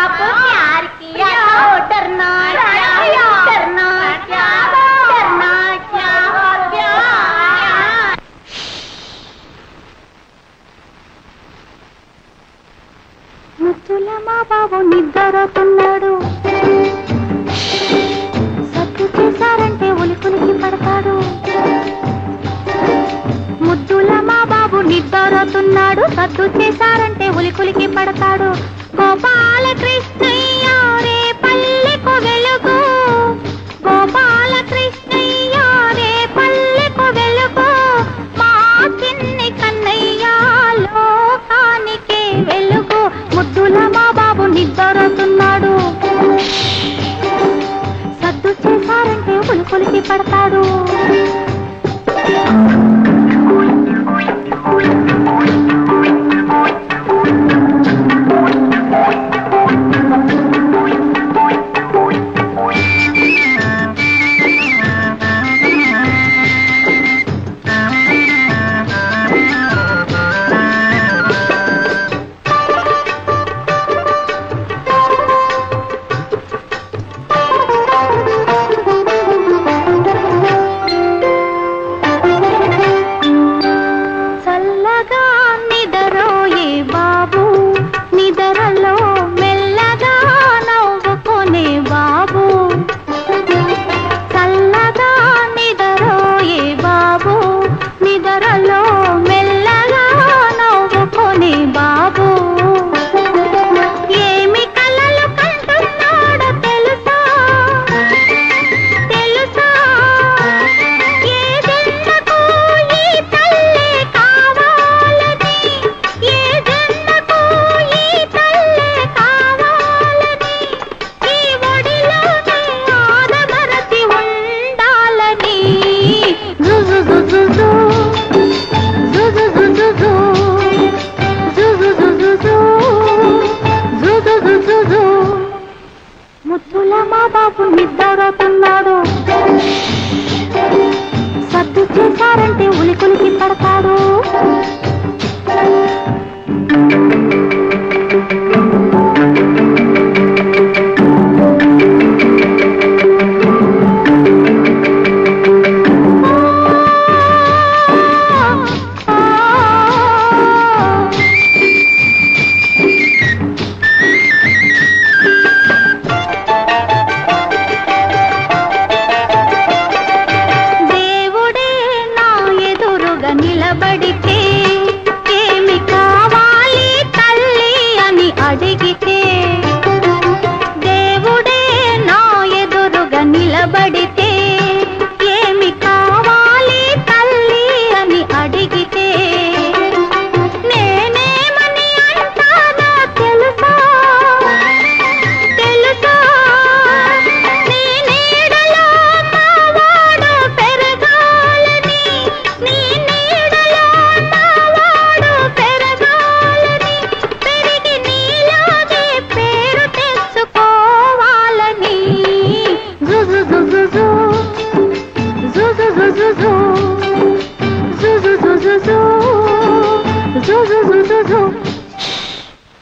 अब प्यार किया तो डरना क्या, डरना क्या, डरना क्या, प्यार। ముద్దుల మా బాబు నిద్రపోతున్నాడు, సత్తు చేశారంటే ఉలికులికి పడతాడు. ముద్దుల మా బాబు నిద్రపోతున్నాడు, సత్తు చేశారంటే ఉలికులికి పడతాడు. గోపాలకృష్ణయ్య రే పల్లెకు వెలుగు, గోపాలకృష్ణయ్య రే పల్లెకు వెలుగు, మా చిన్ని కన్నయ్య లోకానికే వెలుగు. ముద్దుల మా బాబు నిద్రపోతున్నాడు, సద్దు చేశారంటే ఉలికులికి పడతాడు. ముద్దుల మా బాబు నిద్రపోతున్నాడు, సద్దు చేశారంటే ఉలికులికి పడతాడు.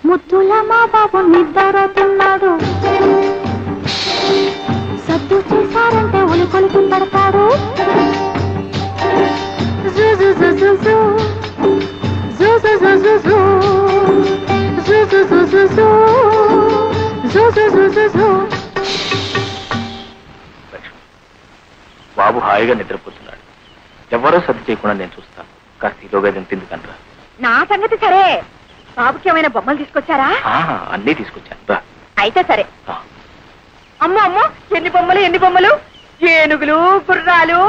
ముద్దుల మా బాబు నిద్రపోతున్నాడు, సద్దు చేశారంటే ఉలికులికి పడతాడు. బాబు హాయిగా నిద్రపోతున్నాడు, ఎవరో సర్ది చేయకుండా నేను చూస్తాను. కాస్త ఈలోగా తిందుకనరా. నా సంగతి సరే, బాబుకి ఏమైనా బొమ్మలు తీసుకొచ్చారా? అన్నీ తీసుకొచ్చాను. అయితే సరే. అమ్మో అమ్మో, ఎన్ని బొమ్మలు ఎన్ని బొమ్మలు, ఏనుగులు గుర్రాలు.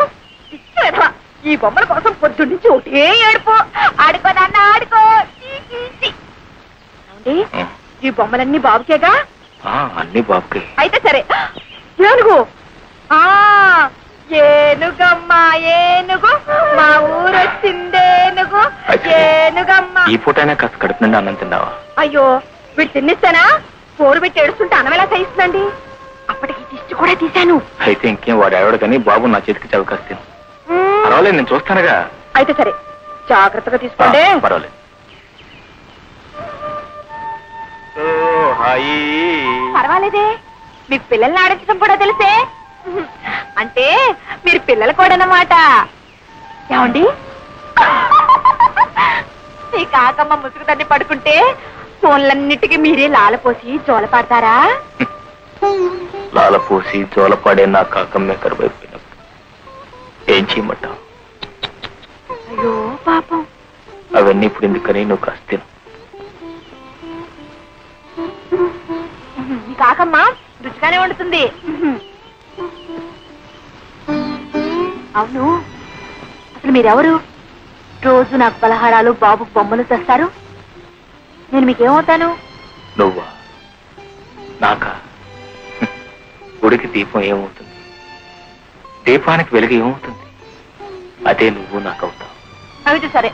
ఈ బొమ్మల కోసం పొద్దున్నుంచి ఒకటే ఏడుపో. ఆడుకో నాన్న ఆడుకో. ఈ బొమ్మలన్నీ బాబుకేగా? అన్ని బాబుకే. అయితే సరే. ఏనుగు, ఏనుగమ్మా ఏనుగు, మా ఊరు వచ్చిందేనుగు. ఏనుగమ్మా. ఈ పూటైనా కాస్త కడుపు నిండా అన్నం తిన్నావా? అయ్యో, వీడు తిన్నిస్తానా? పోరు పెట్టి ఏడుస్తుంటే అన్నం ఎలా సహిస్తుందండి? అప్పటికి దిష్టి కూడా తీశాను. అయితే ఇంకేం, వాడు ఆవిడ కానీ బాబు నా చేతికి చవకాస్తాను. పర్వాలేదు, నేను చూస్తానుగా. అయితే సరే, జాగ్రత్తగా తీసుకోండి. పర్వాలేదు. హాయి పర్వాలేదే, మీకు పిల్లల్ని ఆడించడం కూడా తెలిసే. అంటే మీరు పిల్లలు కూడా అన్నమాట. ఏమండి, మీ కాకమ్మ ముసుగు తన్ని పడుకుంటే ఫోన్లన్నిటికీ మీరే లాలపోసి జోల పాడతారా? లాలపోసి జోలపాడే నా కాకమ్మే కరువైపోయినప్పుడు ఏం చేయమంటావు? అయ్యో పాపం. అవన్నీ ఇప్పుడు ఎందుకని నువ్వు కాస్త మీ కాకమ్మ రుచిగానే వండుతుంది. అవును, అసలు మీరెవరు? రోజు నాకు పలహారాలు, బాబుకు బొమ్మలు తెస్తారు. నేను మీకేమవుతాను? నువ్వా? నాకా? గుడికి దీపం ఏమవుతుంది, దీపానికి వెలుగు ఏమవుతుంది? అదే నువ్వు నాకవుతావు. అయితే సరే.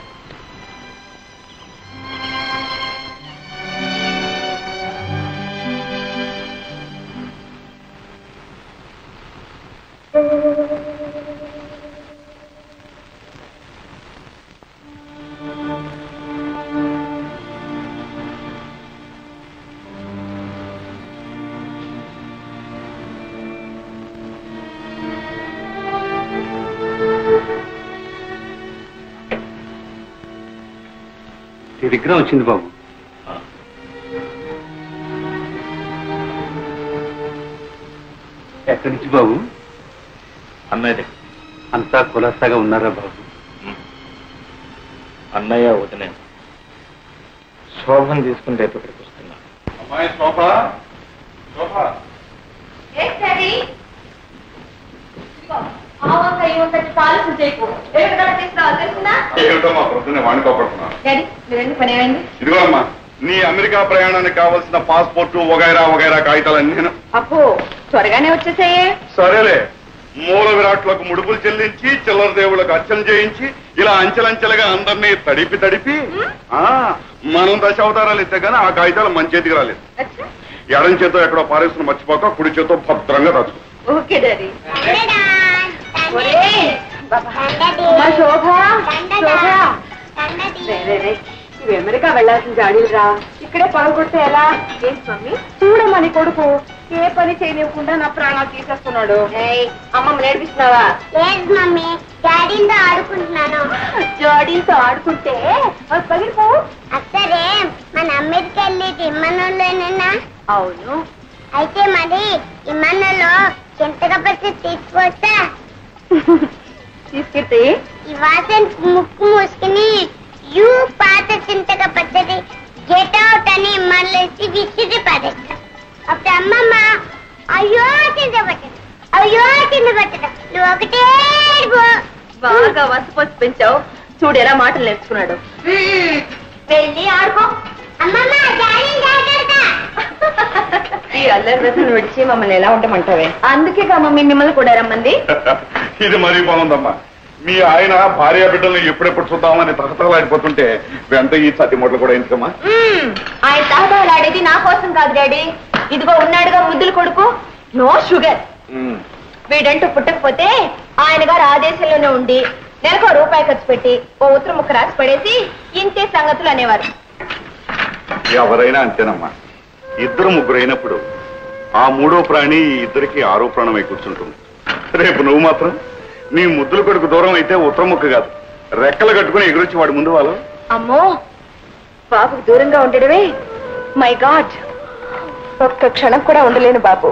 విగ్రహం వచ్చింది బాబు. ఎక్కడి నుంచి బాబు? అన్నయ్య. అంతా కులాసాగా ఉన్నారా బాబు? అన్నయ్య వదిలే శోభను తీసుకుని రేపు ఇక్కడికి వస్తున్నా. అమ్మాయి శోభ, శోభ ఏమిటో మా ప్రొద్దునే వాణి కోపడుతున్నా. ఇదిగో అమ్మా, నీ అమెరికా ప్రయాణానికి కావలసిన పాస్పోర్టు వగైరా వగైరా కాగితాలన్నీ నేను. అప్పు త్వరగానే వచ్చేసాయే. సరేలే, మూల విరాట్లకు ముడుపులు చెల్లించి చిల్లర దేవుళ్ళకు అర్చన చేయించి ఇలా అంచెలంచెలుగా అందరినీ తడిపి మనం దశావతారాలు ఇస్తే గానీ ఆ కాగితాలు మన చేతికి రాలేదు. ఎడం చేతో ఎక్కడో పారేస్తున్న మర్చిపోక కుడి చేతో భద్రంగా దాచుకో. Okay daddy. శోభ, నువ్వు అమెరికా వెళ్ళాల్సిన జాడీలురా, ఇక్కడే పగలు కొడితే ఎలా? ఏంటి మమ్మీ, చూడమ్మని కొడుకు ఏ పని చేయనివ్వకుండా నా ప్రాణాలు తీసేస్తున్నాడు. అమ్మమ్మ నేర్పిస్తున్నావా? లేదు మమ్మీ, డాడీతో ఆడుకుంటున్నాను. జాడీలతో ఆడుకుంటే పగిలిపో. అసలే మన అమెరికా వెళ్ళేది ఇమ్మనంలోనేనా? అవును. అయితే మరి ఇమ్మనంలో చింతక పచ్చడి తీసుకొస్తా. తీసుకెళ్తే ఈ వాసన ముక్కు మూసుకుని యూ పాత చింతక పచ్చడి గెట్ అవుట్ అని మళ్ళీ విసిరి పడేస్తా. అప్పుడు అమ్మమ్మ అయ్యో చింత పచ్చడి, అయ్యో చింత పచ్చడి, నువ్వు ఒకటే బాగా వసపోసి పెంచావు. చూడు ఎలా మాటలు నేర్చుకున్నాడు. వెళ్ళి ఆడుకో. అమ్మమ్మ జాగ్రత్త. ఈ అల్లరి రసం విడిచి మమ్మల్ని ఎలా ఉండమంటావే? అందుకే మమ్మీ మిమ్మల్ని కూడా రమ్మంది. ఇది మరీ బాగుందమ్మా. మీ ఆయన భార్య బిడ్డల్ని ఎప్పుడెప్పుడు చూద్దామని తహతలాడిపోతుంటే వెంట ఈ సతి మొట్లు కూడా ఎందుకమ్మా? ఆయన తహతలాడేది నా కోసం కాదు డాడీ. ఇదిగో ఉన్నాడుగా ముద్దులు కొడుకు, నో షుగర్. వీడంటూ పుట్టకపోతే ఆయన గారు ఆ దేశంలోనే ఉండి నెలకు ₹1 ఖర్చు పెట్టి ఓ ఉత్తర ముక్క రాసి పడేసి ఇంతే సంగతులు అనేవారు. ఎవరైనా అంతేనమ్మా. ఇద్దరు ముగ్గురు అయినప్పుడు ఆ మూడో ప్రాణి ఈ ఇద్దరికి ఆరో ప్రాణమై కూర్చుంటుంది. రేపు నువ్వు మాత్రం నీ ముద్దుల కొడుకు దూరం అయితే ఉత్తర ముక్క కాదు, రెక్కలు కట్టుకుని ఎగురొచ్చి వాడి ముందు వాళ్ళు. అమ్మో, బాబుకు దూరంగా ఉండడమే మై గాడ్. ఒక్క క్షణం కూడా ఉండలేను బాబు.